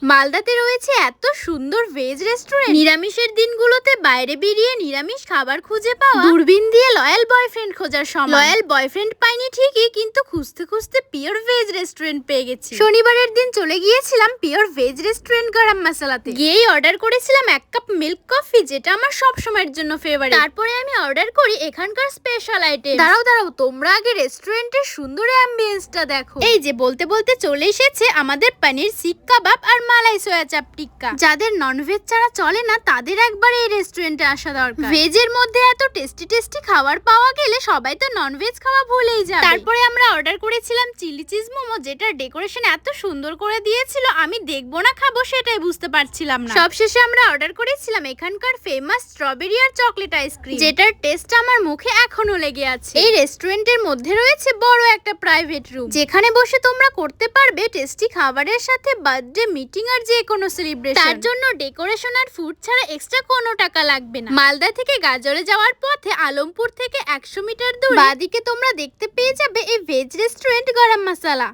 মালদাতে রয়েছে এত সুন্দর ভেজ রেস্টুরেন্ট, নিরামিষের দিনগুলোতে বাইরে বেরিয়ে নিরামিষ খাবার খুঁজে পাওয়া দূরবীন দিয়ে লয়াল বয়ফ্রেন্ড খোঁজার সময়। লয়াল বয়ফ্রেন্ড পাইনি ঠিকই, কিন্তু খুঁজতে খুঁজতে পিওর ভেজ রেস্টুরেন্ট পেয়ে গেছি। শনিবারের দিন চলে গিয়েছিলাম পিওর ভেজ রেস্টুরেন্ট গরম মশলাতে। গিয়েই অর্ডার করেছিলাম 1 কাপ মিল্ক কফি, যেটা আমার সব সময়ের জন্য ফেভারিট। তারপরে আমি অর্ডার করি এখানকার স্পেশাল আইটেম। দাঁড়াও তোমরা আগে রেস্টুরেন্টের সুন্দর অ্যাম্বিয়েন্সটা দেখো। এই যে বলতে বলতে চলে এসেছে আমাদের পনির শিক কাবাব আর মালাই সোয়া চাপ টিক্কা। যাদের ননভেজ ছাড়া চলে না তাদের একবার এই রেস্টুরেন্টে আসা দরকার। ভেজের মধ্যে এত টেস্টি টেস্টি খাবার পাওয়া গেলে সবাই তো ননভেজ খাওয়া ভুলেই যাবে। তারপরে আমরা অর্ডার করেছিলাম চিলি চিজ মোমো, যেটার ডেকোরেশন এত সুন্দর করে দিয়েছিল আমি দেখবো না খাবো সেটাই বুঝতে পারছিলাম না। সবশেষে আমরা অর্ডার করেছিলাম এখানকার ফেমাস স্ট্রবেরি আর চকলেট আইসক্রিম, যেটার টেস্ট আমার মুখে এখনো লেগে আছে। এই রেস্টুরেন্টের মধ্যে রয়েছে বড় একটা প্রাইভেট রুম, যেখানে বসে তোমরা করতে পারবে টেস্টি খাবারের সাথে বার্থডে মিটিং আর যে কোনো সেলিব্রেশন। তার জন্য ডেকোরেশন আর ফুড ছাড়া এক্সট্রা কোনো টাকা লাগবে না। মালদা থেকে গাজরে যাওয়ার পথে আলমপুর থেকে 100 মিটার দূরে বাঁদিকে তোমরা দেখতে পেয়ে যাবে এই ভেজ রেস্টুরেন্ট গরম মশলা।